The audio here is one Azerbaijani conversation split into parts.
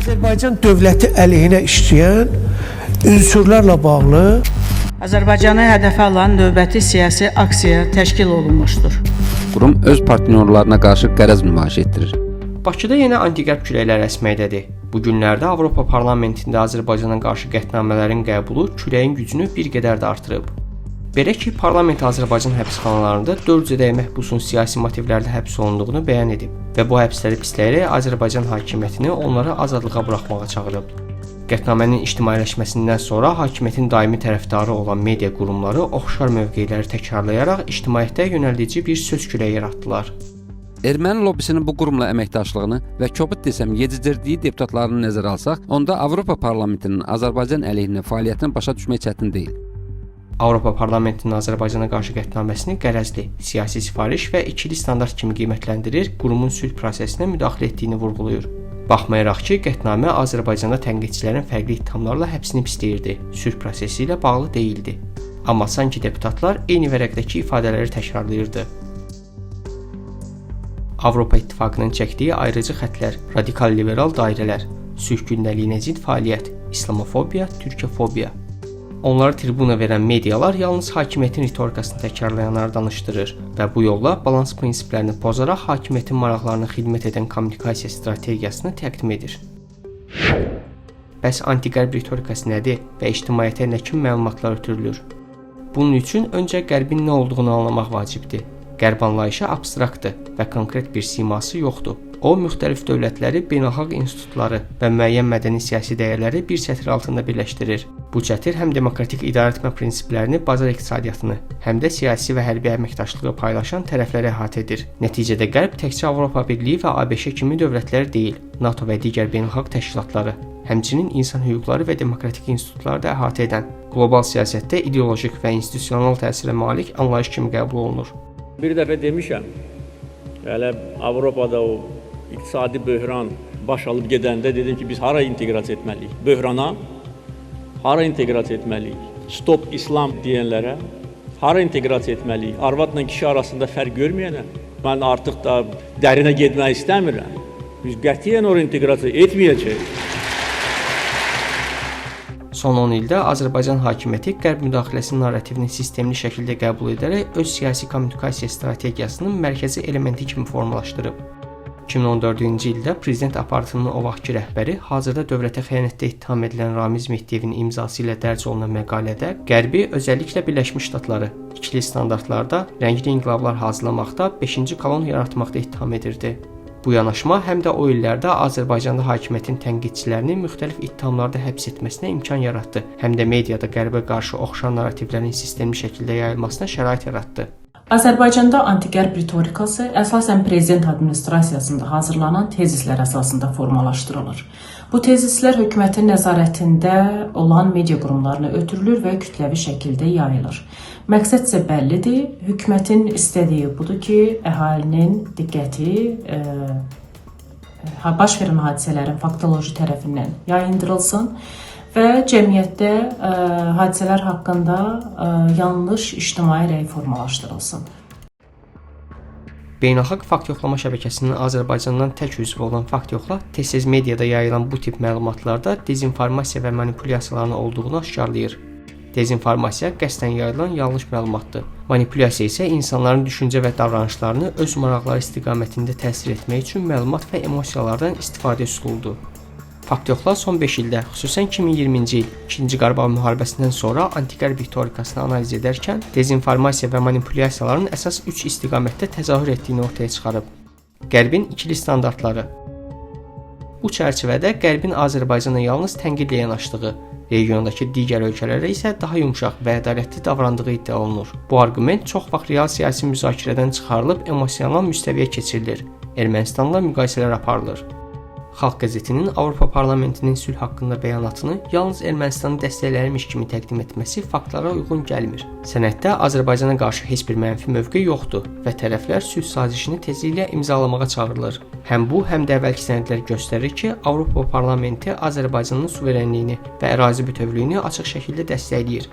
Azərbaycan dövləti əleyhinə işləyən unsurlarla bağlı Azərbaycanı hədəfə alan növbəti siyasi aksiya təşkil olunmuşdur. Qurum öz partnyorlarına qarşı qərəz nümayiş etdirir. Bakıda yenə anti-qərb küləkləri əsməkdədir. Bu günlərdə Avropa Parlamentində Azərbaycana qarşı qətnamələrin qəbulu küləyin gücünü bir qədər də artırıb. Belə ki, parlament Azərbaycan həbsxanalarında 400-ədək məhbusun siyasi motivlərlə həbs olunduğunu bəyan edib və bu həbsləri pisləyərək Azərbaycan hakimiyyətini onları azadlığa buraxmağa çağırıb. Qətnamənin ictimailəşməsindən sonra hakimiyyətin daimi tərəfdarı olan media qurumları oxşar mövqeləri təkrarlayaraq ictimaiyyətə yönəldici bir söz küləyi yaratdılar. Erməni lobbisinin bu qurumla əməkdaşlığını və kobud desəm yedizdirdiyi deputatlarını nəzərə alsaq, onda Avropa Parlamentinin Azərbaycan əleyhinə fəaliyyətini başa düşmək çətin deyil. Avropa Parlamentinin Azərbaycana qarşı qətnaməsini qərəzli, siyasi sifariş və ikili standart kimi qiymətləndirir, qurumun sülh prosesinə müdaxilə etdiyini vurğulayır. Baxmayaraq ki, qətnamə Azərbaycanda tənqidçilərin fərqli ittihamlarla həbsini pisləyirdi, sülh prosesi ilə bağlı deyildi. Amma sanki deputatlar eyni vərəqdəki ifadələri təkrarlayırdı. Avropa İttifaqının çəkdiyi ayrıcı xətlər, radikal liberal dairələr, sülh gündəliyinə zidd fəaliyyət, islamofobiya, türkofobiya. Onları tribuna verən medialar yalnız hakimiyyətin ritorikasını təkrarlayanları danışdırır və bu yolla balans prinsiplərini pozaraq hakimiyyətin maraqlarına xidmət edən kommunikasiya strategiyasını təqdim edir. Bəs anti-qərb ritorikası nədir və ictimaiyyətə nə kimi məlumatlar ötürülür? Bunun üçün öncə qərbin nə olduğunu anlamaq vacibdir. Qərb anlayışı abstraktdır və konkret bir siması yoxdur. O, müxtəlif dövlətləri, beynəlxalq institutları və müəyyən mədəni siyasi dəyərləri bir çətir altında birləşdirir. Bu çətir həm demokratik idarəetmə prinsiplərini, bazar iqtisadiyyatını, həm də siyasi və hərbi əməkdaşlığı paylaşan tərəfləri əhatə edir. Nəticədə Qərb təkcə Avropa Birliyi və ABŞ kimi dövlətlər deyil, NATO və digər beynəlxalq təşkilatları, həmçinin insan hüquqları və demokratik institutları da əhatə edən, qlobal siyasətdə ideolojik və institusional təsirə malik anlayış kimi qəbul olunur. Bir dəfə demişəm, hələ Avropada o iqtisadi böhran baş alıb gedəndə dedim ki, biz hara inteqrasiya etməliyik? Böhrana hara inteqrasiya etməliyik? Stop İslam deyənlərə hara inteqrasiya etməliyik? Arvadla kişi arasında fərq görməyənə mən artıq da dərinə getmək istəmirəm. Biz qətiyyən ora inteqrasiya etməyəcəyik. Son 10 ildə Azərbaycan hakimiyyəti qərb müdaxiləsi narrativini sistemli şəkildə qəbul edərək öz siyasi kommunikasiya strategiyasının mərkəzi elementi kimi formalaşdırıb. 2014-cü ildə prezident aparatının o vaxtki rəhbəri, hazırda dövlətə xəyanətdə ittiham edilən Ramiz Mehdiyevin imzası ilə dərc olunan məqalədə Qərbi, özəlliklə Birləşmiş Ştatları, ikili standartlarda rəngli inqilablar hazırlamaqda, 5-ci kolon yaratmaqda ittiham edirdi. Bu yanaşma həm də o illərdə Azərbaycanda hakimiyyətin tənqidçilərini müxtəlif ittihamlarda həbs etməsinə imkan yaratdı, həm də mediada Qərbə qarşı oxşar narrativlərin sistemli şəkildə yayılmasına şərait yaratdı. Azərbaycanda anti-qərb ritorikası əsasən prezident administrasiyasında hazırlanan tezislər əsasında formalaşdırılır. Bu tezislər hökumətin nəzarətində olan media qurumlarına ötürülür və kütləvi şəkildə yayılır. Məqsəd isə bəllidir. Hökumətin istədiyi budur ki, əhalinin diqqəti baş verən hadisələrin faktoloji tərəfindən yayındırılsın və cəmiyyətdə hadisələr haqqında yanlış ictimai rəy formalaşdırılsın. Beynəlxalq fakt yoxlama şəbəkəsinin Azərbaycandan tək üzvü olan Fakt Yoxla tez-tez mediada yayılan bu tip məlumatlarda dezinformasiya və manipulyasiyaların olduğunu aşkarlayır. Dezinformasiya qəsdən yayılan yanlış məlumatdır. Manipulyasiya isə insanların düşüncə və davranışlarını öz maraqları istiqamətində təsir etmək üçün məlumat və emosiyalardan istifadə üsuludur. Fakt Yoxla son 5 ildə, xüsusən 2020-ci il, 2-ci Qarabağ müharibəsindən sonra anti-qərb ritorikasını analiz edərkən dezinformasiya və manipulyasiyaların əsas 3 istiqamətdə təzahür etdiyini ortaya çıxarıb. Qərbin ikili standartları. Bu çərçivədə Qərbin Azərbaycana yalnız tənqidlə yanaşdığı, regiondakı digər ölkələrə isə daha yumşaq və ədalətli davrandığı iddia olunur. Bu arqument çox vaxt real siyasi müzakirədən çıxarılıb emosional müstəviyə keçirilir. Ermənistanla müqayisələr aparılır. Xalq qəzetinin Avropa Parlamentinin sülh haqqında bəyanatını yalnız Ermənistanı dəstəkləyirmiş kimi təqdim etməsi faktlara uyğun gəlmir. Sənəddə Azərbaycana qarşı heç bir mənfi mövqe yoxdur və tərəflər sülh sazişini tezliklə imzalamağa çağırılır. Həm bu, həm də əvvəlki sənədlər göstərir ki, Avropa Parlamenti Azərbaycanın suverenliyini və ərazi bütövlüyünü açıq şəkildə dəstəkləyir.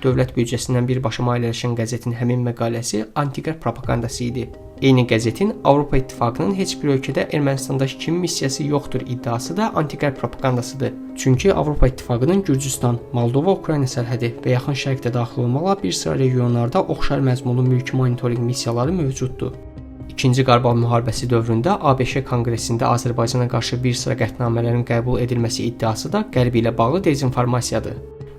dövlət büdcəsindən birbaşa maliyyələşən qəzetin həmin məqaləsi anti-qərb propagandası idi. Eyni qəzetin Avropa İttifaqının heç bir ölkədə Ermənistandakı kimi missiyası yoxdur iddiası da anti-qərb propagandasıdır. Çünki Avropa İttifaqının Gürcüstan, Moldova, Ukrayna sərhədi və yaxın şərqdə daxil olmaqla bir sıra regionlarda oxşar məzmunlu mülki monitorinq missiyaları mövcuddur. İkinci Qarabağ müharibəsi dövründə ABŞ Konqresində Azərbaycana qarşı bir sıra qətnamələrin qəbul edilməsi iddiası da Qərb ilə bağlı dezinformasiyadır.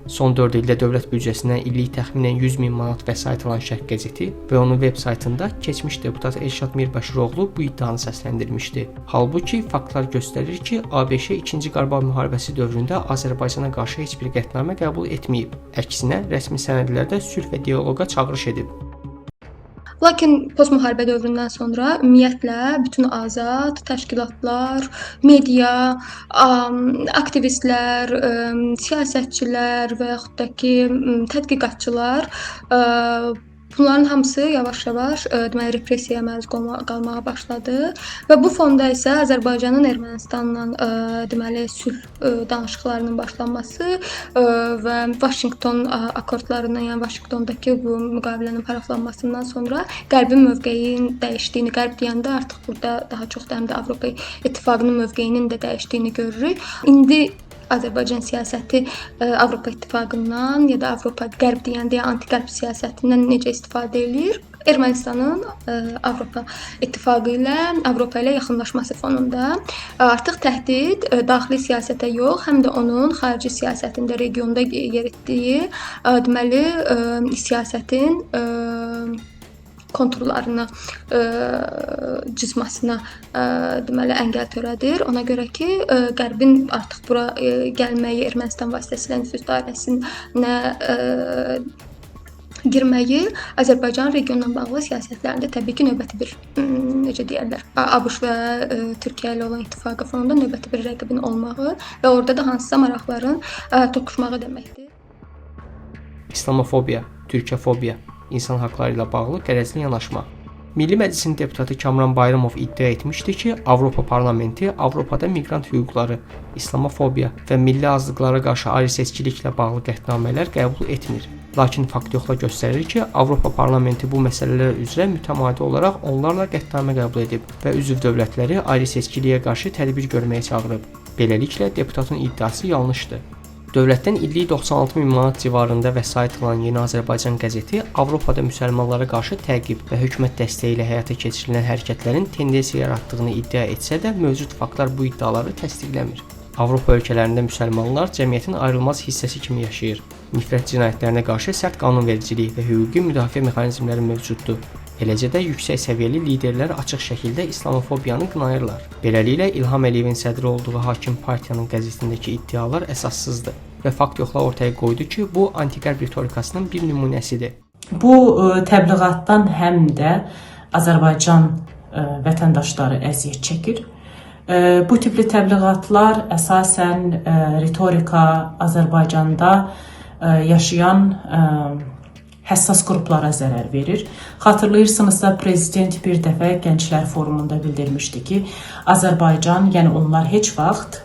Son 4 ildə dövlət büdcəsindən illik təxminən 100.000 manat vəsait alan Şərq qəzeti və onun veb saytında keçmiş deputat Elşad Mirbəşiroğlu bu iddianı səsləndirmişdi. Halbuki faktlar göstərir ki, ABŞ 2-ci Qarabağ müharibəsi dövründə Azərbaycana qarşı heç bir qətnamə qəbul etməyib. Əksinə, rəsmi sənədlərdə sülh və dialoqa çağırış edib. Lakin postmüharibə dövründən sonra ümumiyyətlə bütün azad təşkilatlar, media, aktivistlər, siyasətçilər və yaxud da ki, tədqiqatçılar bunların hamısı yavaş-yavaş deməli repressiyaya məruz qalmağa başladı və bu fonda isə Azərbaycanın Ermənistanla deməli sülh danışıqlarının başlanması və Vaşinqton akordlarının, yəni Vaşinqtondakı bu müqavilənin paraflanmasından sonra Qərbin mövqeyinin dəyişdiyini, Qərb deyəndə artıq burada daha çox da həm də Avropa İttifaqının mövqeyinin də dəyişdiyini görürük. İndi Azərbaycan siyasəti Avropa İttifaqından ya da Avropa Qərb deyəndə anti-qərb siyasətindən necə istifadə edir? Ermənistanın Avropa İttifaqı ilə, Avropa ilə yaxınlaşması fonunda artıq təhdid daxili siyasətə yox, həm də onun xarici siyasətində, regionda yer etdiyi deməli siyasətin konturlarını cızmasına deməli əngəl törədir. Ona görə ki, Qərbin artıq bura gəlməyi, Ermənistan vasitəsilə nüfuz dairəsinə girməyi Azərbaycan regionla bağlı siyasətlərində təbii ki, növbəti bir necə deyirlər, ABŞ və Türkiyə ilə olan ittifaqı fonunda növbəti bir rəqibin olmağı və orada da hansısa maraqların toqquşmağı deməkdir. İslamofobiya, türkəfobiya, insan haqları ilə bağlı qərəzli yanaşma. Milli Məclisin deputatı Kamran Bayramov iddia etmişdi ki, Avropa Parlamenti Avropada miqrant hüquqları, İslamofobiya və milli azlıqlara qarşı ayrı-seçkiliklə bağlı qətnamələr qəbul etmir. Lakin fakt yoxla göstərir ki, Avropa Parlamenti bu məsələlər üzrə mütəmadi olaraq onlarla qətnamə qəbul edib və üzv dövlətləri ayrı-seçkiliyə qarşı tədbir görməyə çağırıb. Beləliklə, deputatın iddiası yanlışdır. Dövlətdən illik 96.000 manat civarında vəsait alan Yeni Azərbaycan qəzeti Avropada müsəlmanlara qarşı təqib və hökumət dəstəyi ilə həyata keçirilən hərəkətlərin tendensiya yaratdığını iddia etsə də, mövcud faktlar bu iddiaları təsdiqləmir. Avropa ölkələrində müsəlmanlar cəmiyyətin ayrılmaz hissəsi kimi yaşayır. Nifrət cinayətlərinə qarşı sərt qanunvericilik və hüquqi müdafiə mexanizmləri mövcuddur. Eləcə də yüksək səviyyəli liderlər açıq şəkildə İslamofobiyanı qınayırlar. Beləliklə, İlham Əliyevin sədri olduğu hakim partiyanın qəzetindəki iddialar əsassızdır və fakt yoxla ortaya qoydu ki, bu anti-qərb ritorikasının bir nümunəsidir. Bu təbliğatdan həm də Azərbaycan vətəndaşları əziyyət çəkir. Bu tipli təbliğatlar əsasən ritorika Azərbaycanda yaşayan həssas qruplara zərər verir. Xatırlayırsınızsa, prezident bir dəfə Gənclər Forumunda bildirmişdi ki, Azərbaycan, yəni onlar heç vaxt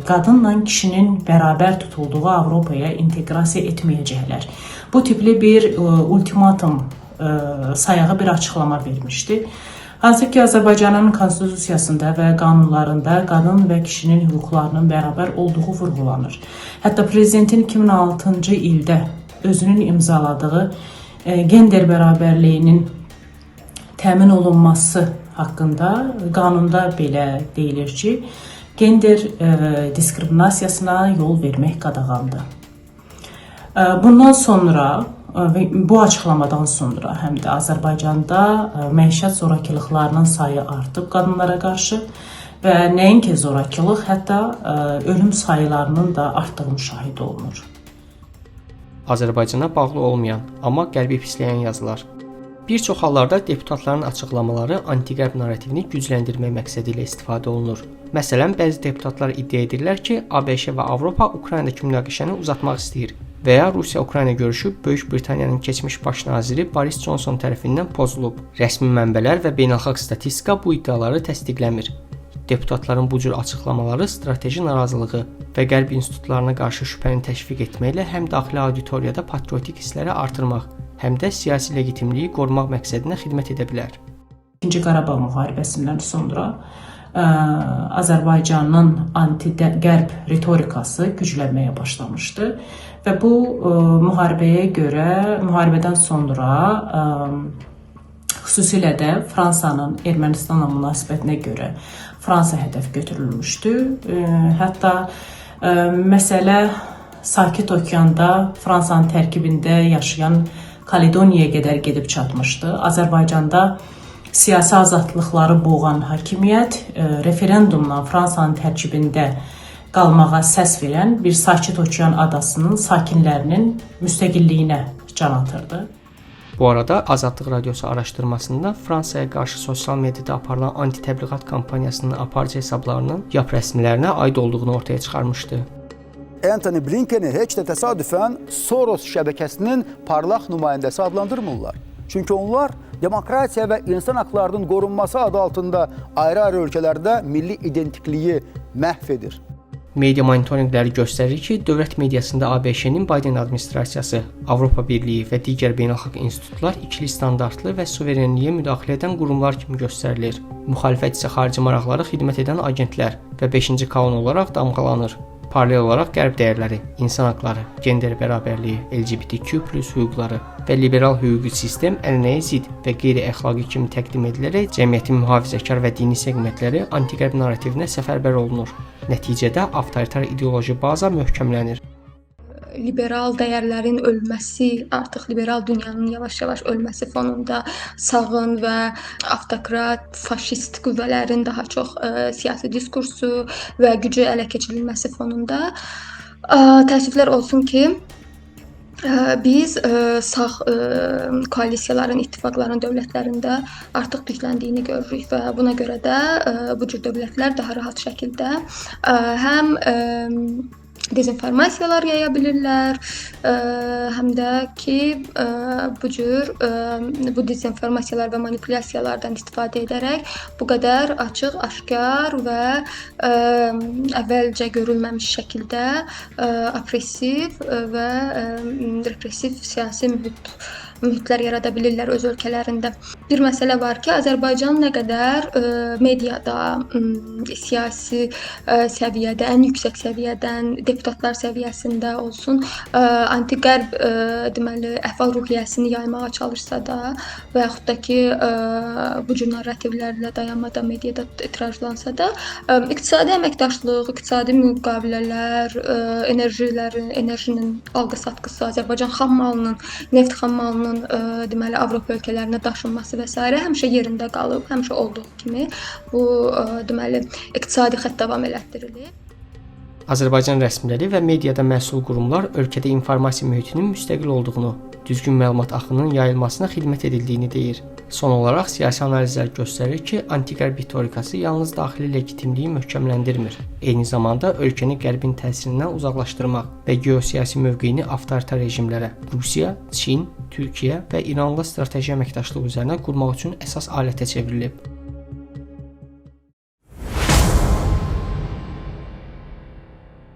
qadınla kişinin bərabər tutulduğu Avropaya inteqrasiya etməyəcəklər. Bu tipli bir ultimatum sayağı bir açıqlama vermişdi. Hansı ki, Azərbaycanın konstitusiyasında və qanunlarında qadın və kişinin hüquqlarının bərabər olduğu vurğulanır. Hətta prezidentin 2006-cı ildə özünün imzaladığı gender bərabərliyinin təmin olunması haqqında qanunda belə deyilir ki, gender diskriminasiyasına yol vermək qadağandır. Bundan sonra və bu açıqlamadan sonra həm də Azərbaycanda məişət zorakılıqlarının sayı artıb qadınlara qarşı və nəinki zorakılıq, hətta ölüm sayılarının da artdığı müşahidə olunur. Azərbaycana bağlı olmayan, amma qərbi pisləyən yazılar. Bir çox hallarda deputatların açıqlamaları anti-qərb narrativini gücləndirmək məqsədi ilə istifadə olunur. Məsələn, bəzi deputatlar iddia edirlər ki, ABŞ və Avropa Ukraynadakı münaqişəni uzatmaq istəyir və ya Rusiya-Ukrayna görüşü Böyük Britaniyanın keçmiş baş naziri Boris Johnson tərəfindən pozulub. Rəsmi mənbələr və beynəlxalq statistika bu iddiaları təsdiqləmir. Deputatların bu cür açıqlamaları strateji narazılığı və qərb institutlarına qarşı şübhəni təşviq etməklə həm daxili auditoriyada patriotik hissləri artırmaq, həm də siyasi legitimliyi qorumaq məqsədinə xidmət edə bilər. İkinci Qarabağ müharibəsindən sonra Azərbaycanın anti-qərb ritorikası güclənməyə başlamışdı və bu müharibədən sonra xüsusilə də Fransanın Ermənistanla münasibətinə görə Fransa hədəf götürülmüşdü. Hətta məsələ Sakit Okeanda Fransanın tərkibində yaşayan Kaledoniyaya qədər gedib çatmışdı. Azərbaycanda siyasi azadlıqları boğan hakimiyyət referendumla Fransanın tərkibində qalmağa səs verən bir Sakit Okean adasının sakinlərinin müstəqilliyinə can atırdı. Bu arada Azadlıq Radiosu araşdırmasında Fransaya qarşı sosial mediada aparılan anti-təbliğat kampaniyasının aparıcı hesablarının YAP rəsmilərinə aid olduğunu ortaya çıxarmışdı. Antony Blinkeni heç də təsadüfən Soros şəbəkəsinin parlaq nümayəndəsi adlandırmırlar. Çünki onlar demokratiya və insan haqlarının qorunması adı altında ayrı-ayrı ölkələrdə milli identikliyi məhv edir. Media monitorinqləri göstərir ki, dövlət mediasında ABŞ-nin Biden administrasiyası, Avropa Birliyi və digər beynəlxalq institutlar ikili standartlı və suverenliyə müdaxilə edən qurumlar kimi göstərilir. Müxalifət isə xarici maraqlara xidmət edən agentlər və 5-ci kanun olaraq damğalanır. Paralel olaraq qərb dəyərləri, insan haqları, gender bərabərliyi, LGBTQ+ hüquqları və liberal hüquqi sistem ənənəyə zidd və qeyri-əxlaqi kimi təqdim edilərək cəmiyyətin mühafizəkar və dini segmentləri anti-qərb narrativinə səfərbər olunur. Nəticədə avtoritar ideoloji baza möhkəmlənir. Liberal dəyərlərin ölməsi, artıq liberal dünyanın yavaş-yavaş ölməsi fonunda sağın və avtokrat, faşist qüvvələrin daha çox siyasi diskursu və gücü ələ keçirilməsi fonunda təəssüflər olsun ki, biz sağ koalisiyaların, ittifaqların dövlətlərində artıq gücləndiyini görürük və buna görə də bu cür dövlətlər daha rahat şəkildə həm dezinformasiyalar yaya bilirlər, həm də ki, bu dezinformasiyalar və manipulyasiyalardan istifadə edərək bu qədər açıq, aşkar və əvvəlcə görülməmiş şəkildə opressiv və repressiv siyasi mühitlər yarada bilirlər öz ölkələrində. Bir məsələ var ki, Azərbaycan nə qədər mediada, siyasi səviyyədə, ən yüksək səviyyədən, deputatlar səviyyəsində olsun, anti-qərb deməli əhval-ruhiyyəsini yaymağa çalışsa da və yaxud da ki, bu cür narrativlərlə dayanmadan mediada etirajlansa da, iqtisadi əməkdaşlıq, iqtisadi müqavilələr, enerjinin alqı-satqısı, Azərbaycan xammalının, neft xammalının deməli Avropa ölkələrinə daşınması və s. həmişə yerində qalıb, həmişə olduğu kimi bu deməli iqtisadi xətt davam elətdirilir. Azərbaycan rəsmiləri və mediada məsul qurumlar ölkədə informasiya mühitinin müstəqil olduğunu, düzgün məlumat axınının yayılmasına xidmət edildiyini deyir. Son olaraq siyasi analizlər göstərir ki, anti-qərb ritorikası yalnız daxili legitimliyi möhkəmləndirmir. Eyni zamanda ölkəni qərbin təsirindən uzaqlaşdırmaq və geosiyasi mövqeyini avtoritar rejimlərə, Rusiya, Çin, Türkiyə və İranla strateji əməkdaşlıq üzərinə qurmaq üçün əsas alətə çevrilib.